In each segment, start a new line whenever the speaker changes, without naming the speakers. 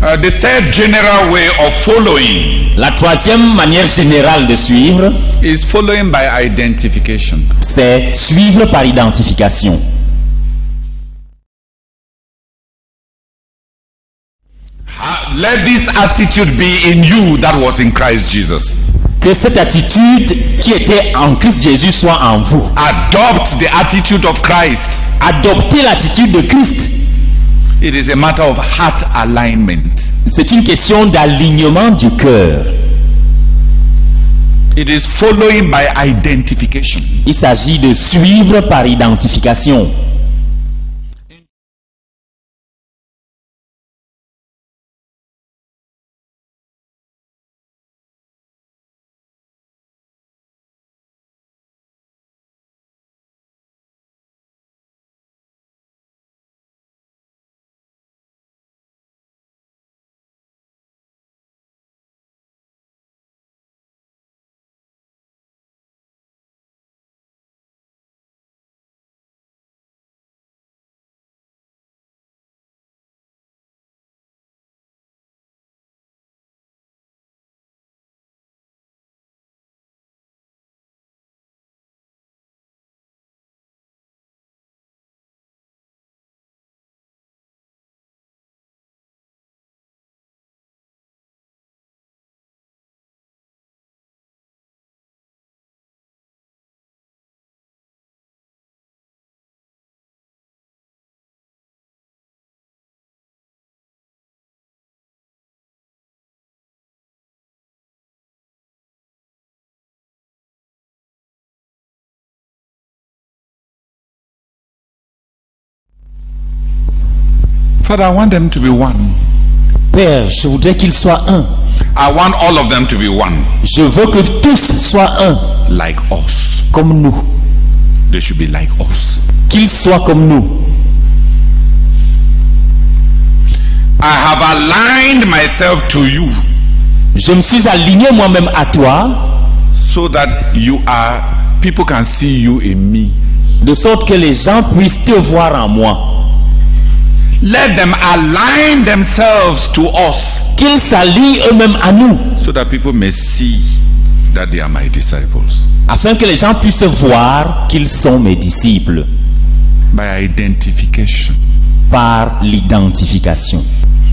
The third general way of following.
La troisième manière générale de suivre,
Is following by identification.
c'est suivre par identification.
Let this attitude be in you that was in Christ Jesus.
Que cette attitude qui était en Christ Jésus soit en vous.
Adopt the attitude of Christ.
Adoptez l'attitude de Christ.
It is a matter of heart alignment.
C'est une question d'alignement du cœur.
It is following by identification.
Il s'agit de suivre par identification.
Father, I want them to be one.
Père, je voudrais qu'ils soient un.
I want all of them to be one.
Je veux que tous soient un,
Like us.
comme nous.
They should be like us.
Qu'ils soient comme nous.
I have aligned myself to you
Je me suis aligné moi-même à toi,
so that people can see you in me.
de sorte que les gens puissent te voir en moi.
Let them align themselves to us
Qu'ils s'allient eux-mêmes à nous,
so that people may see that they are my disciples.
afin que les gens puissent voir qu'ils sont mes disciples,
By identification.
par l'identification.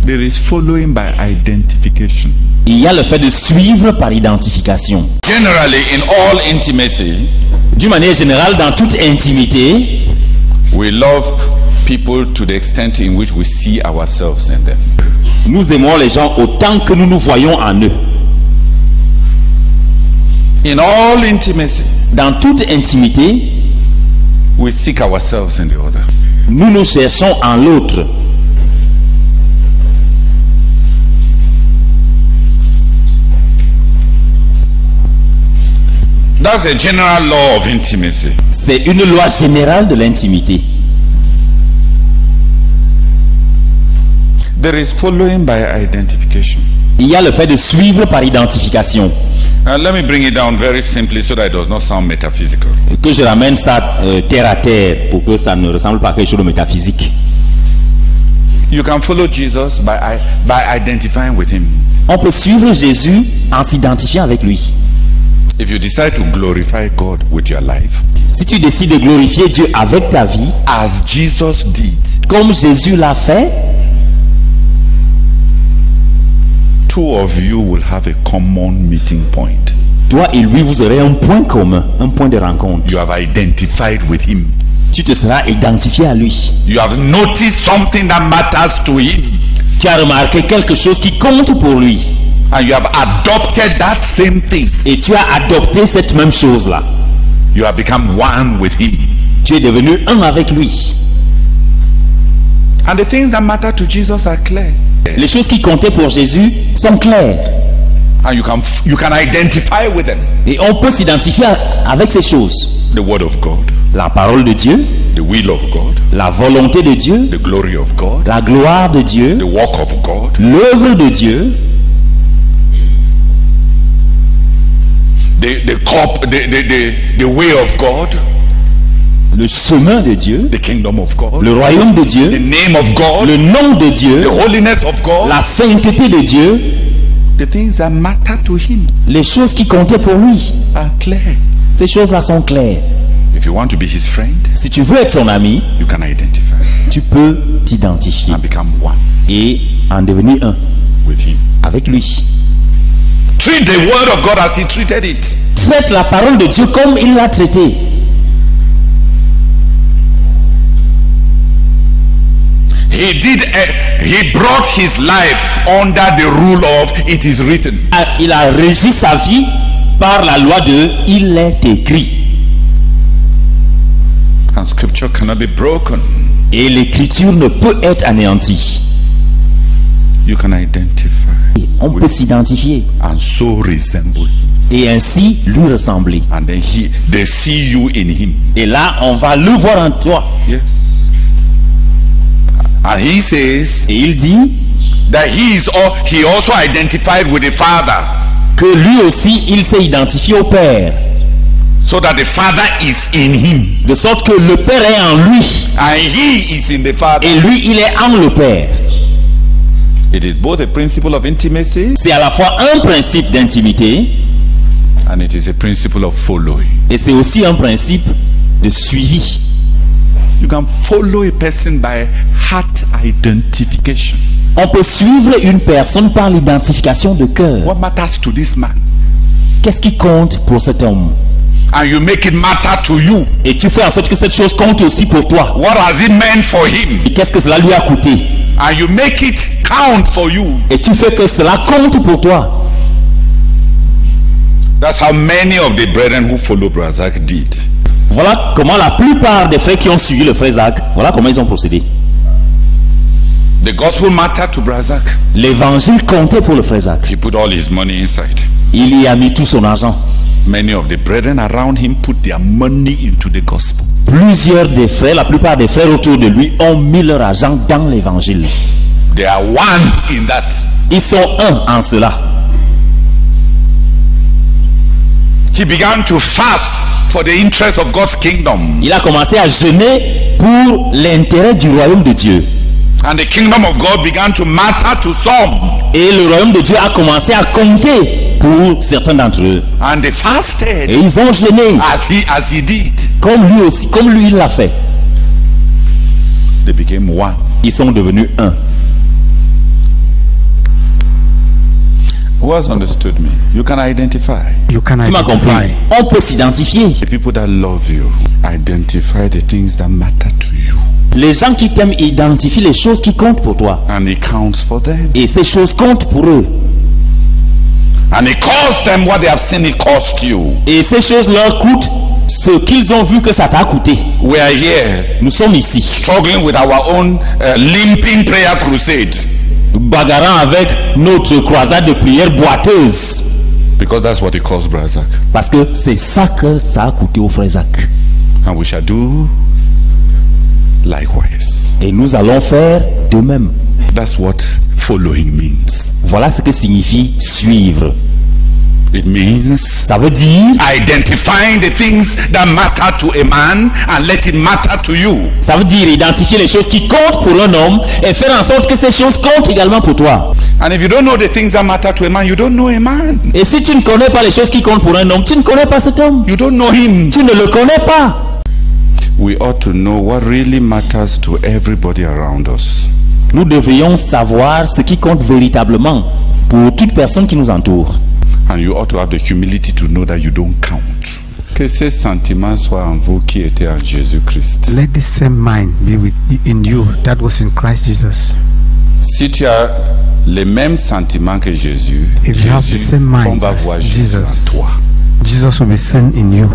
There is following by identification.
Il y a le fait de suivre par identification.
Generally, in all intimacy,
D'une manière générale, dans toute intimité,
we love people to the extent in which we see ourselves in them.
nous aimons les gens autant que nous nous voyons en eux.
In all intimacy,
Dans toute intimité,
we seek ourselves in the other.
nous nous cherchons en l'autre.
That's a general law of intimacy.
C'est une loi générale de l'intimité.
There is following by identification.
Il y a le fait de suivre par identification.
Let me bring it down very simply so that it does not sound metaphysical.
Que je ramène ça terre à terre pour que ça ne ressemble pas à quelque chose de métaphysique.
You can follow Jesus by identifying with him.
On peut suivre Jésus en s'identifiant avec lui.
If you decide to glorify God with your life,
Si tu décides de glorifier Dieu avec ta vie,
as Jesus did,
comme Jésus l'a fait,
two of you will have a common meeting point.
toi et lui, vous aurez un point commun, un point de rencontre.
You have identified with him.
Tu te seras identifié à lui.
You have noticed something that matters to him.
Tu as remarqué quelque chose qui compte pour lui.
And you have adopted that same thing.
Et tu as adopté cette même chose-là.
You have become one with him.
Tu es devenu un avec lui.
And the things that matter to Jesus are clear.
Les choses qui comptaient pour Jésus sont claires.
And you can identify with them.
Et on peut s'identifier avec ces choses.
The word of God,
La parole de Dieu,
the will of God,
la volonté de Dieu,
the glory of God,
la gloire de Dieu,
the work of God,
l'œuvre de Dieu,
the way of God,
Le chemin de Dieu,
the kingdom of God,
le royaume de
the
Dieu,
name of God,
le nom de Dieu,
the holiness of God,
la sainteté de Dieu,
the things that matter to him
les choses qui comptaient pour lui.
are clear.
Ces choses-là sont claires.
If you want to be his friend,
Si tu veux être son ami,
you can identify
tu peux t'identifier
and become one
et en devenir un
with him.
avec lui.
Treat the word of God as he treated it.
Traite la parole de Dieu comme il l'a traitée.
He brought his life under the rule of it is written.
Il a régi sa vie par la loi de il est écrit.
And scripture cannot be broken.
Et l'écriture ne peut être anéantie.
You can identify
On peut s'identifier
and so resemble.
et ainsi lui ressembler.
And then they see you in him.
Et là, on va le voir en toi.
Yes. And he says
Et il dit
that he also identified with the Father,
que lui aussi, il s'est identifié au Père.
so that the Father is in him
De sorte que le Père est en lui.
and he is in the Father.
Et lui, il est en le Père.
It is both a principle of intimacy
C'est à la fois un principe d'intimité
and it is a principle of following.
et c'est aussi un principe de suivi.
You can follow a person by heart identification.
On peut suivre une personne par l'identification de cœur.
What matters to this man?
Qu'est-ce qui compte pour cet homme?
And you make it matter to you.
Et tu fais en sorte que cette chose compte aussi pour toi.
What has it meant for him?
Et qu'est-ce que cela lui a coûté?
And you make it count for you.
Et tu fais que cela compte pour toi.
That's how many of the brethren who follow Brazak did.
Voilà comment la plupart des frères qui ont suivi le frère Zach, voilà comment ils ont procédé.
The gospel mattered to Brazak.
L'évangile comptait pour le frère Zach.
He put all his money inside.
Il y a mis tout son argent.
Many of the brethren around him put their money into the gospel.
Plusieurs des frères, la plupart des frères autour de lui ont mis leur argent dans l'évangile.
They are one in that.
Ils sont un en cela.
He began to fast for the interest of God's kingdom.
Il a commencé à jeûner pour l'intérêt du royaume de Dieu.
And the kingdom of God began to matter to some.
Et le royaume de Dieu a commencé à compter pour certains d'entre eux.
And they fasted
Et ils ont jeûné
as he did.
comme lui aussi, comme lui il l'a fait.
They became one.
Ils sont devenus un.
Who has understood me? You can identify.
You can
Tu m'as compris?
identify.
On peut s'identifier.
The people that love you identify the things that matter to you.
Les gens qui t'aiment identifient les choses qui comptent pour toi.
And it counts for them.
Et ces choses comptent pour eux.
And it costs them what they have seen it cost you.
Et ces choses leur coûtent ce qu'ils ont vu que ça t'a coûté.
We are here
Nous sommes ici,
struggling with our own limping prayer crusade.
bagarrant avec notre croisade de prière boiteuse.
Because that's what it cost Brazak.
Parce que c'est ça que ça a coûté au frère Zach.
And we shall do likewise.
Et nous allons faire de même.
That's what following means.
Voilà ce que signifie suivre.
It means
Ça veut dire,
identifying the things that matter to a man and let it matter to you.
ça veut dire identifier les choses qui comptent pour un homme et faire en sorte que ces choses comptent également pour toi.
And if you don't know the things that matter to a man, you don't know a man.
Et si tu ne connais pas les choses qui comptent pour un homme, tu ne connais pas cet homme.
You don't know him.
Tu ne le connais pas.
We ought to know what really matters to everybody around us.
Nous devrions savoir ce qui compte véritablement pour toute personne qui nous entoure.
And you ought to have the humility to know that you don't count. Que ces sentiments soient en vous qui étaient en Jésus-Christ.
Let the same mind be in you that was in Christ Jesus.
Si tu as les mêmes sentiments que Jésus,
If you have the same mind
on va
as
voir Jésus en
Jesus.
toi.
Jesus will be seen in you.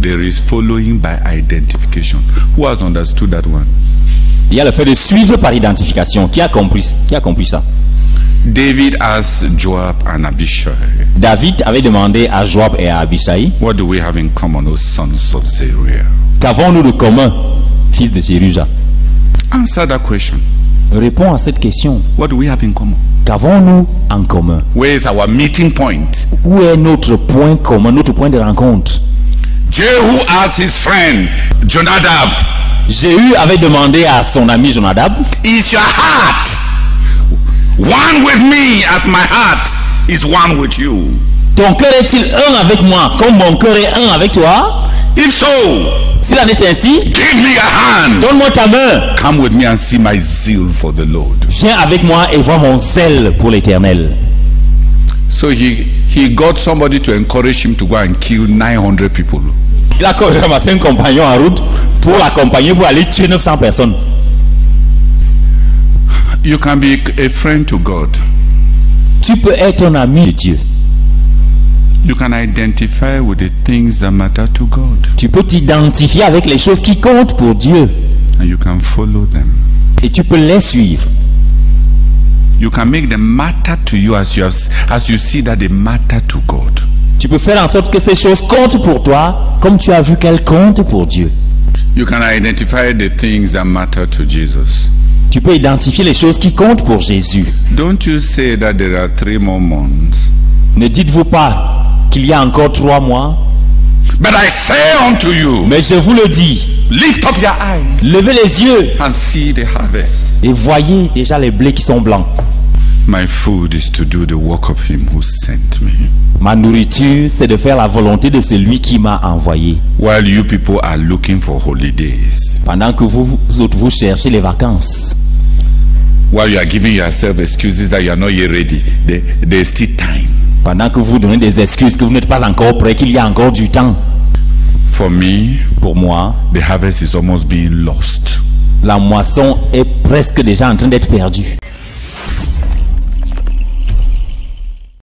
There is following by identification. Who has understood that one?
Il y a le fait de suivre par identification. Qui a compris ça?
David asked Joab and Abishai,
David avait demandé à Joab et à Abishai,
what do we have in common, O sons of Zeruiah?
qu'avons-nous de commun, fils de Jéruja?
Answer that question.
Réponds à cette question.
What do we have in common?
Qu'avons-nous en commun?
Where is our meeting point?
Où est notre point commun, notre point de rencontre?
Jehu asked his friend Jonadab,
Jéhu avait demandé à son ami Jonadab,
is your heart one with me as my heart is one with you?
ton cœur est-il un avec moi comme mon cœur est un avec toi?
If so,
S'il en est ainsi,
give me a hand.
donne-moi ta main.
Come with me and see my zeal for the Lord.
Viens avec moi et vois mon zèle pour l'Éternel.
So he got somebody to encourage him to go and kill 900 people.
Il a ramassé un compagnon en route pour l'accompagner pour aller tuer 900 personnes.
You can be a friend to God.
Tu peux être un ami de Dieu.
You can identify with the things that matter to God,
Tu peux t'identifier avec les choses qui comptent pour Dieu.
and you can follow them.
Et tu peux les suivre.
You can make them matter to you as you see that they matter to God.
Tu peux faire en sorte que ces choses comptent pour toi comme tu as vu qu'elles comptent pour Dieu.
You can identify the things that matter to Jesus.
Tu peux identifier les choses qui comptent pour Jésus.
Don't you say that there are 3 more months?
Ne dites-vous pas qu'il y a encore 3 mois?
But I say unto you,
Mais je vous le dis,
lift up your eyes
levez les yeux
and see the harvest.
et voyez déjà les blés qui sont blancs.
My food is to do the work of him who sent me.
Ma nourriture, c'est de faire la volonté de celui qui m'a envoyé.
While you people are looking for holidays,
Pendant que vous autres, vous cherchez les vacances.
while you are giving yourself excuses that you are not yet ready, there's still time.
Pendant que vous donnez des excuses que vous n'êtes pas encore prêt, qu'il y a encore du temps.
For me,
Pour moi,
the harvest is almost being lost.
la moisson est presque déjà en train d'être perdue.